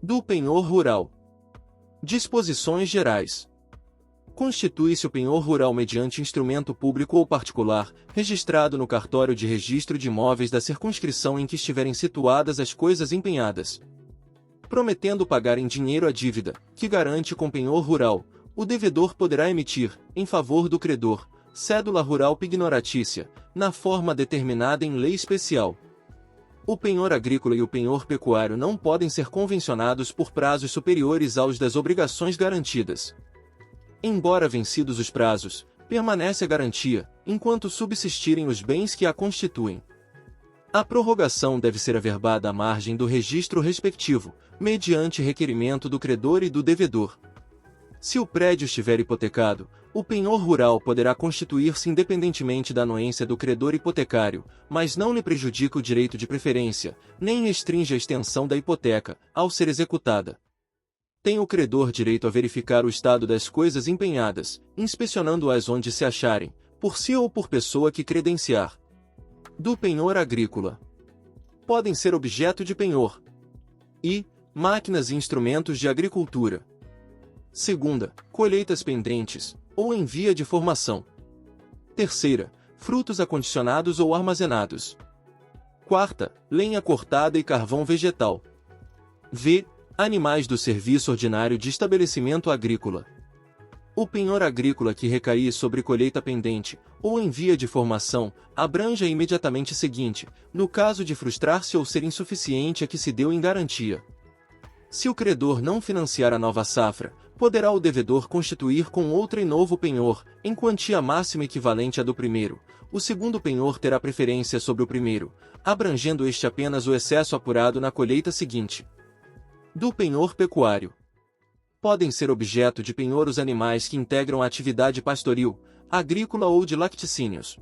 Do penhor rural. Disposições gerais. Constitui-se o penhor rural mediante instrumento público ou particular, registrado no cartório de registro de imóveis da circunscrição em que estiverem situadas as coisas empenhadas. Prometendo pagar em dinheiro a dívida, que garante com penhor rural, o devedor poderá emitir, em favor do credor, cédula rural pignoratícia, na forma determinada em lei especial. O penhor agrícola e o penhor pecuário não podem ser convencionados por prazos superiores aos das obrigações garantidas. Embora vencidos os prazos, permanece a garantia, enquanto subsistirem os bens que a constituem. A prorrogação deve ser averbada à margem do registro respectivo, mediante requerimento do credor e do devedor. Se o prédio estiver hipotecado, o penhor rural poderá constituir-se independentemente da anuência do credor hipotecário, mas não lhe prejudica o direito de preferência, nem restringe a extensão da hipoteca, ao ser executada. Tem o credor direito a verificar o estado das coisas empenhadas, inspecionando-as onde se acharem, por si ou por pessoa que credenciar. Do penhor agrícola. Podem ser objeto de penhor. I. Máquinas e instrumentos de agricultura. Segunda, colheitas pendentes, ou em via de formação. Terceira, frutos acondicionados ou armazenados. Quarta, lenha cortada e carvão vegetal. V. Animais do serviço ordinário de estabelecimento agrícola. O penhor agrícola que recair sobre colheita pendente, ou em via de formação, abrange a imediatamente seguinte, no caso de frustrar-se ou ser insuficiente a que se deu em garantia. Se o credor não financiar a nova safra, poderá o devedor constituir com outrem novo penhor, em quantia máxima equivalente à do primeiro. O segundo penhor terá preferência sobre o primeiro, abrangendo este apenas o excesso apurado na colheita seguinte. Do penhor pecuário. Podem ser objeto de penhor os animais que integram a atividade pastoril, agrícola ou de laticínios.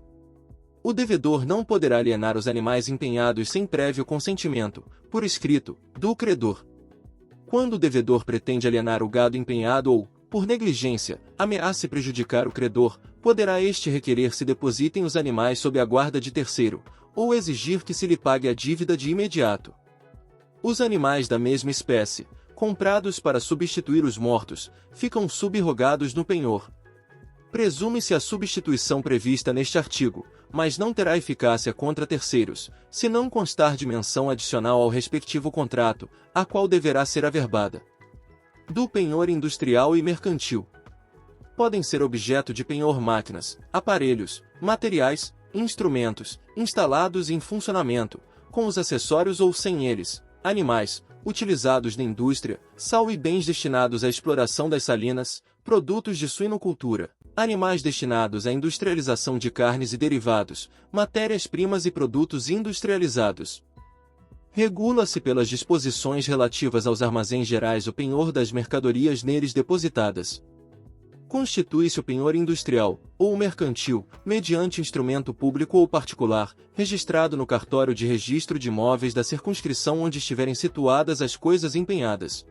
O devedor não poderá alienar os animais empenhados sem prévio consentimento, por escrito, do credor. Quando o devedor pretende alienar o gado empenhado ou, por negligência, ameace prejudicar o credor, poderá este requerer se depositem os animais sob a guarda de terceiro, ou exigir que se lhe pague a dívida de imediato. Os animais da mesma espécie, comprados para substituir os mortos, ficam subrogados no penhor. Presume-se a substituição prevista neste artigo, mas não terá eficácia contra terceiros, se não constar de menção adicional ao respectivo contrato, a qual deverá ser averbada. Do penhor industrial e mercantil. Podem ser objeto de penhor máquinas, aparelhos, materiais, instrumentos, instalados em funcionamento, com os acessórios ou sem eles, animais, utilizados na indústria, sal e bens destinados à exploração das salinas, produtos de suinocultura, animais destinados à industrialização de carnes e derivados, matérias-primas e produtos industrializados. Regula-se pelas disposições relativas aos armazéns gerais o penhor das mercadorias neles depositadas. Constitui-se o penhor industrial, ou mercantil, mediante instrumento público ou particular, registrado no cartório de registro de imóveis da circunscrição onde estiverem situadas as coisas empenhadas.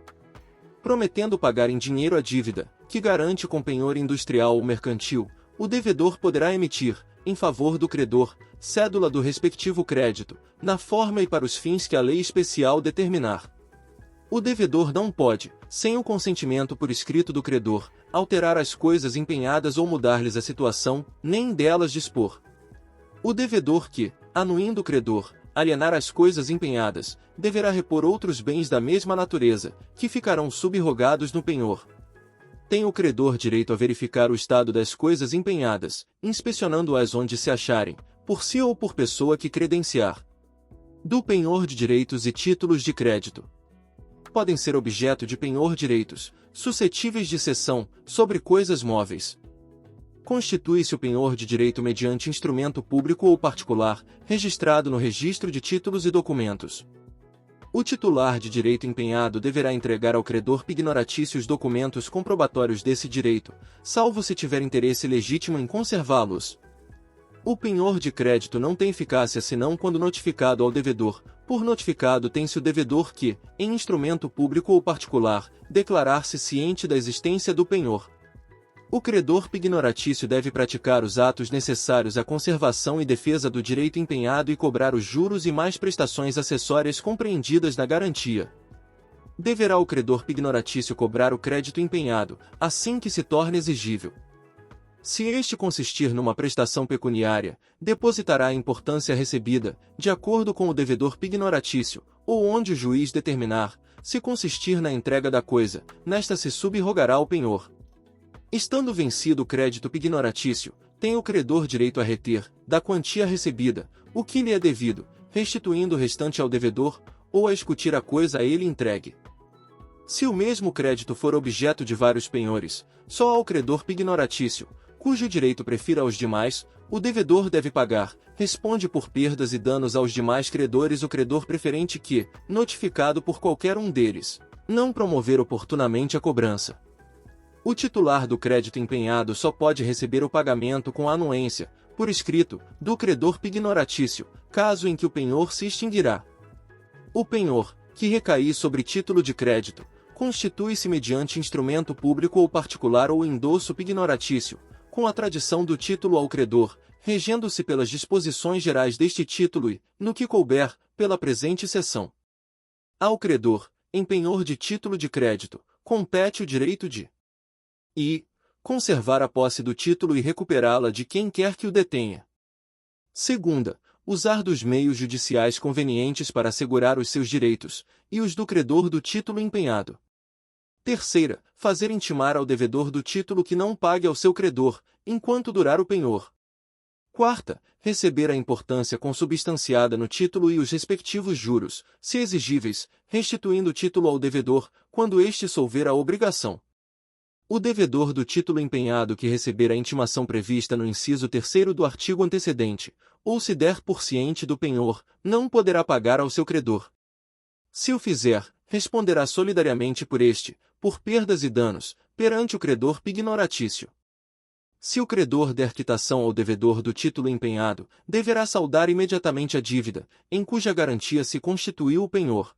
Prometendo pagar em dinheiro a dívida, que garante com penhor industrial ou mercantil, o devedor poderá emitir, em favor do credor, cédula do respectivo crédito, na forma e para os fins que a lei especial determinar. O devedor não pode, sem o consentimento por escrito do credor, alterar as coisas empenhadas ou mudar-lhes a situação, nem delas dispor. O devedor que, anuindo o credor, alienar as coisas empenhadas, deverá repor outros bens da mesma natureza, que ficarão subrogados no penhor. Tem o credor direito a verificar o estado das coisas empenhadas, inspecionando-as onde se acharem, por si ou por pessoa que credenciar. Do penhor de direitos e títulos de crédito. Podem ser objeto de penhor direitos, suscetíveis de cessão, sobre coisas móveis. Constitui-se o penhor de direito mediante instrumento público ou particular, registrado no registro de títulos e documentos. O titular de direito empenhado deverá entregar ao credor pignoratício os documentos comprobatórios desse direito, salvo se tiver interesse legítimo em conservá-los. O penhor de crédito não tem eficácia senão quando notificado ao devedor. Por notificado tem-se o devedor que, em instrumento público ou particular, declarar-se ciente da existência do penhor. O credor pignoratício deve praticar os atos necessários à conservação e defesa do direito empenhado e cobrar os juros e mais prestações acessórias compreendidas na garantia. deverá o credor pignoratício cobrar o crédito empenhado, assim que se torne exigível. Se este consistir numa prestação pecuniária, depositará a importância recebida, de acordo com o devedor pignoratício, ou onde o juiz determinar. Se consistir na entrega da coisa, nesta se subrogará o penhor. Estando vencido o crédito pignoratício, tem o credor direito a reter, da quantia recebida, o que lhe é devido, restituindo o restante ao devedor, ou a escutir a coisa a ele entregue. Se o mesmo crédito for objeto de vários penhores, só ao credor pignoratício, cujo direito prefira aos demais, o devedor deve pagar, responde por perdas e danos aos demais credores o credor preferente que, notificado por qualquer um deles, não promover oportunamente a cobrança. O titular do crédito empenhado só pode receber o pagamento com anuência, por escrito, do credor pignoratício, caso em que o penhor se extinguirá. O penhor, que recair sobre título de crédito, constitui-se mediante instrumento público ou particular ou endosso pignoratício, com a tradição do título ao credor, regendo-se pelas disposições gerais deste título e, no que couber, pela presente seção. Ao credor, em penhor de título de crédito, compete o direito de conservar a posse do título e recuperá-la de quem quer que o detenha. Segunda, usar dos meios judiciais convenientes para assegurar os seus direitos, e os do credor do título empenhado. Terceira, fazer intimar ao devedor do título que não pague ao seu credor, enquanto durar o penhor. Quarta, receber a importância consubstanciada no título e os respectivos juros, se exigíveis, restituindo o título ao devedor, quando este solver a obrigação. O devedor do título empenhado que receber a intimação prevista no inciso 3º do artigo antecedente, ou se der por ciente do penhor, não poderá pagar ao seu credor. Se o fizer, responderá solidariamente por este, por perdas e danos, perante o credor pignoratício. Se o credor der quitação ao devedor do título empenhado, deverá saldar imediatamente a dívida, em cuja garantia se constituiu o penhor.